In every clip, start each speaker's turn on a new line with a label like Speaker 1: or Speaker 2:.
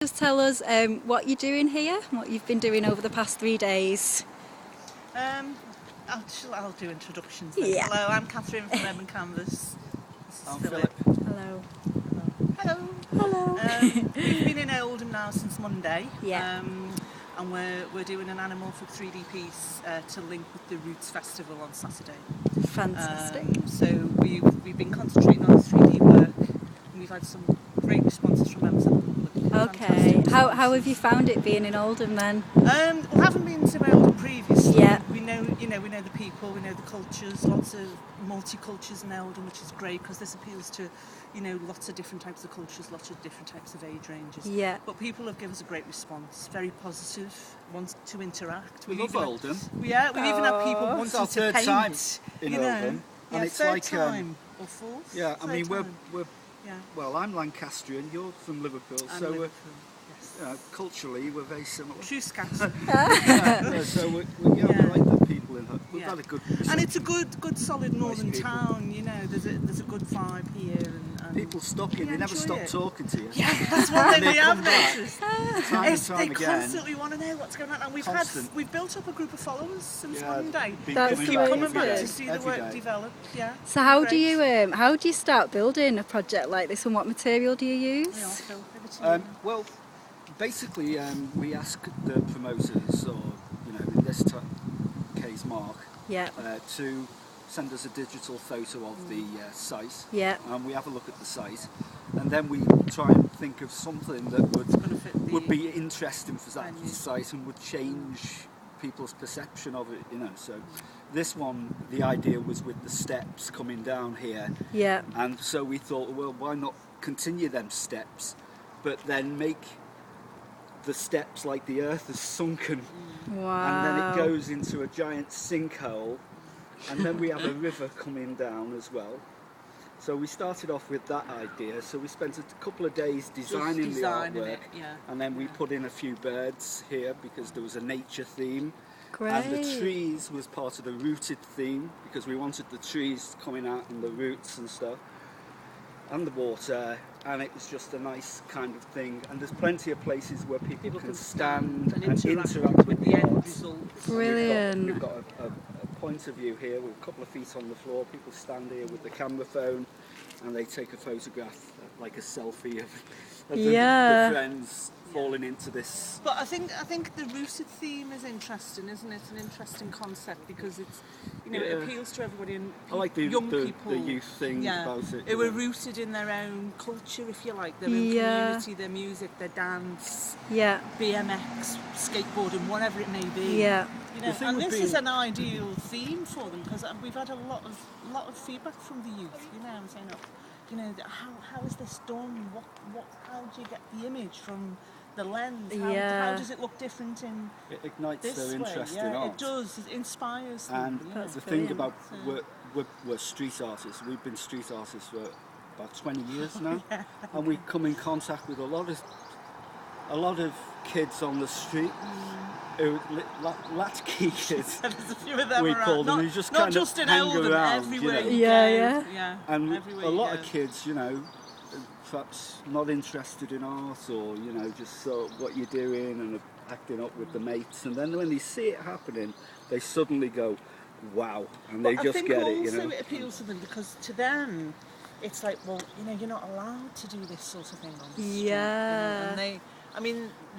Speaker 1: Just tell us what you're doing here, what you've been doing over the past 3 days.
Speaker 2: I'll do introductions then.
Speaker 1: Yeah.
Speaker 2: Hello, I'm Catherine from Urban Canvas. This is
Speaker 3: I'm
Speaker 2: Philip.
Speaker 1: Hello.
Speaker 2: Hello.
Speaker 1: Hello.
Speaker 2: We've been in Oldham now since Monday.
Speaker 1: Yeah.
Speaker 2: And we're doing an anamorphic 3D piece to link with the Roots Festival on Saturday.
Speaker 1: Fantastic.
Speaker 2: So we've been concentrating on 3D work, and we've had some great responses from members of the public.
Speaker 1: Okay. How have you found it being in Oldham then?
Speaker 2: We haven't been to Oldham previously.
Speaker 1: Yeah.
Speaker 2: We know the people, we know the cultures, lots of multi-cultures in Oldham, which is great because this appeals to, lots of different types of cultures, lots of different types of age ranges.
Speaker 1: Yeah.
Speaker 2: But people have given us a great response, very positive, want to interact.
Speaker 3: We love Oldham.
Speaker 2: Yeah, we've even had people wanting
Speaker 3: It's our
Speaker 2: to
Speaker 3: third
Speaker 2: paint.
Speaker 3: time in Oldham, and
Speaker 2: Yeah,
Speaker 3: it's
Speaker 2: third
Speaker 3: like
Speaker 2: time or fourth.
Speaker 3: yeah. I mean,
Speaker 2: Third
Speaker 3: we're
Speaker 2: time. Yeah.
Speaker 3: well, I'm Lancastrian. You're from Liverpool,
Speaker 2: And
Speaker 3: so
Speaker 2: Liverpool, yes.
Speaker 3: culturally we're very similar.
Speaker 2: True scat.
Speaker 3: So we like the people in. We've had a good.
Speaker 2: And it's a good solid northern
Speaker 3: people.
Speaker 2: town. There's a good vibe here, and
Speaker 3: People stop you. They never
Speaker 2: enjoy
Speaker 3: stop
Speaker 2: it.
Speaker 3: talking to you.
Speaker 2: Yeah, that's one thing
Speaker 3: And they
Speaker 2: we have
Speaker 3: come back.
Speaker 2: noticed.
Speaker 3: Time and time
Speaker 2: They
Speaker 3: again.
Speaker 2: constantly want to know what's going on, and we've built up a group of followers since Monday.
Speaker 3: Been
Speaker 1: That's
Speaker 3: coming
Speaker 2: Keep
Speaker 3: back
Speaker 2: coming
Speaker 3: every
Speaker 2: back
Speaker 3: day,
Speaker 2: to see the
Speaker 3: every
Speaker 2: work
Speaker 3: day.
Speaker 2: develop. Yeah.
Speaker 1: So how do
Speaker 2: Great.
Speaker 1: you start building a project like this, and what material do you
Speaker 2: Yeah,
Speaker 1: use?
Speaker 2: Phil, over to you.
Speaker 3: Well, basically, we ask the promoters, or in this case, Mark,
Speaker 1: Yeah.
Speaker 3: to send us a digital photo of the site,
Speaker 1: Yeah.
Speaker 3: and we have a look at the site, and then we try and think of something that
Speaker 2: Gonna fit the
Speaker 3: would be interesting for that
Speaker 2: venue.
Speaker 3: site and would change people's perception of it. So this one, the idea was with the steps coming down here,
Speaker 1: Yeah.
Speaker 3: and so we thought, well, why not continue them steps, but then make the steps like the earth is sunken,
Speaker 1: Wow.
Speaker 3: and then it goes into a giant sinkhole, and then we have a river coming down as well. So we started off with that idea, so we spent a couple of days designing the artwork,
Speaker 2: it, yeah.
Speaker 3: and then we put in a few birds here because there was a nature theme.
Speaker 1: Great.
Speaker 3: And the trees was part of the rooted theme because we wanted the trees coming out and the roots and stuff, and the water, and it was just a nice kind of thing. And there's plenty of places where people can stand and interact with the
Speaker 2: end
Speaker 3: art.
Speaker 2: result.
Speaker 1: Brilliant.
Speaker 3: We've got a point of view here with a couple of feet on the floor. People stand here with the camera phone and they take a photograph, like a selfie of the friends falling into this.
Speaker 2: But I think the rooted theme is interesting, isn't it? It's an interesting concept because it's it appeals to everybody, and
Speaker 3: I like the
Speaker 2: young people,
Speaker 3: the youth thing about it.
Speaker 2: Who are rooted in their own culture, if you like, their own community, their music, their dance,
Speaker 1: Yeah.
Speaker 2: BMX, skateboarding, whatever it may be.
Speaker 1: Yeah.
Speaker 2: And this is an ideal theme for them because we've had a lot of feedback from the youth. Saying, how is this done? How do you get the image from the lens? How does it look different in
Speaker 3: It ignites
Speaker 2: this
Speaker 3: their
Speaker 2: way?
Speaker 3: interest
Speaker 2: Yeah,
Speaker 3: in art.
Speaker 2: it does. It inspires them.
Speaker 3: And
Speaker 1: That's
Speaker 3: the thing
Speaker 1: brilliant.
Speaker 3: about we're street artists. We've been street artists for about 20 years now, and we come in contact with a lot of kids on the street. Who latchkey kids,
Speaker 2: There's a few of them
Speaker 3: we
Speaker 2: around.
Speaker 3: call them,
Speaker 2: Not,
Speaker 3: who just
Speaker 2: not
Speaker 3: kind
Speaker 2: just
Speaker 3: of
Speaker 2: in
Speaker 3: hang
Speaker 2: Oldham,
Speaker 3: around,
Speaker 2: everywhere
Speaker 3: you know.
Speaker 2: you
Speaker 1: Yeah,
Speaker 2: go.
Speaker 1: yeah.
Speaker 3: And
Speaker 2: everywhere
Speaker 3: a
Speaker 2: you
Speaker 3: lot
Speaker 2: go.
Speaker 3: of kids, perhaps not interested in art, or just sort of what you're doing and acting up with the mates, and then when they see it happening, they suddenly go, "Wow!" and they just get it.
Speaker 2: I think also it appeals to them because to them, it's like, well, you're not allowed to do this sort of thing on the street.
Speaker 1: Yeah.
Speaker 2: And they,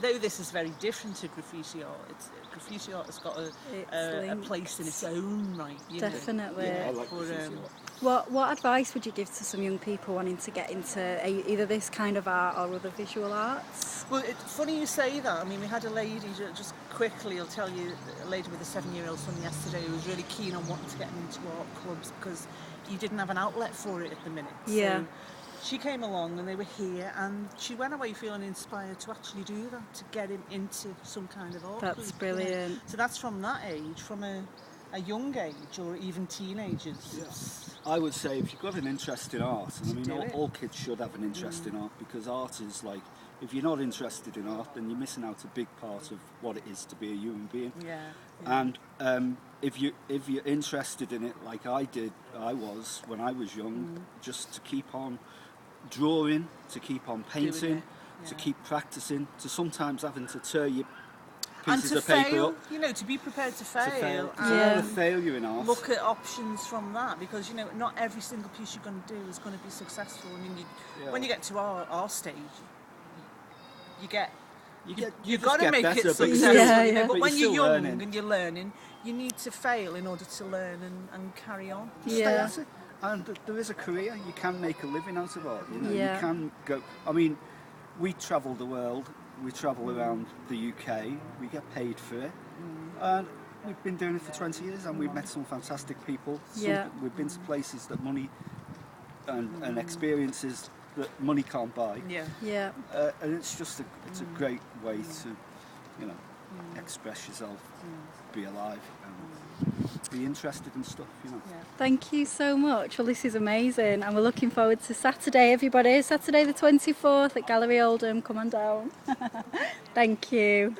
Speaker 2: though this is very different to graffiti art, graffiti art has got a place in its own right.
Speaker 1: Definitely.
Speaker 3: I like graffiti art.
Speaker 1: What advice would you give to some young people wanting to get into either this kind of art or other visual arts?
Speaker 2: Well, it's funny you say that. We had a lady, just quickly, I'll tell you, a lady with a 7-year-old son yesterday who was really keen on wanting to get into art clubs because you didn't have an outlet for it at the minute.
Speaker 1: Yeah.
Speaker 2: So she came along and they were here and she went away feeling inspired to actually do that, to get him into some kind of art
Speaker 1: That's
Speaker 2: club,
Speaker 1: brilliant.
Speaker 2: So that's from that age, from a young age or even teenagers.
Speaker 3: Yeah. I would say if you've got an interest in art, and all kids should have an interest in art, because art is like, if you're not interested in art, then you're missing out a big part of what it is to be a human being.
Speaker 2: Yeah.
Speaker 3: And if you're interested in it, like I was when I was young, just to keep on drawing, to keep on painting, to keep practicing, to sometimes having to tear your
Speaker 2: And
Speaker 3: pieces
Speaker 2: to
Speaker 3: of paper
Speaker 2: fail,
Speaker 3: up.
Speaker 2: you know, to be prepared to fail,
Speaker 3: To fail.
Speaker 2: and
Speaker 1: Yeah.
Speaker 3: The failure in art.
Speaker 2: look at options from that, because you know not every single piece you're going to do is going to be successful. I mean, when you get to our stage, you
Speaker 3: you
Speaker 2: got to
Speaker 3: get
Speaker 2: make
Speaker 3: better,
Speaker 2: it
Speaker 3: but
Speaker 2: successful.
Speaker 3: you're
Speaker 1: Yeah,
Speaker 2: You know?
Speaker 1: yeah.
Speaker 2: But
Speaker 3: but
Speaker 2: when
Speaker 3: you're
Speaker 2: you're
Speaker 3: still
Speaker 2: young
Speaker 3: learning.
Speaker 2: and you're learning, you need to fail in order to learn and carry on.
Speaker 3: Stay
Speaker 1: Yeah.
Speaker 3: at it. And there is a career. You can make a living out of art. You know,
Speaker 1: Yeah.
Speaker 3: you can go. I mean, we travel the world. We travel around the UK. We get paid for it, and we've been doing it for 20 years, and we've met some fantastic people.
Speaker 1: Yeah.
Speaker 3: We've been to places that money and experiences that money can't buy.
Speaker 2: Yeah.
Speaker 1: Yeah.
Speaker 3: And it's just it's a great way to, you know, express yourself, be alive, and be interested in stuff. You know.
Speaker 2: Yeah.
Speaker 1: Thank you so much. Well, this is amazing, and we're looking forward to Saturday, everybody. Saturday the 24th at Gallery Oldham. Come on down. Thank you.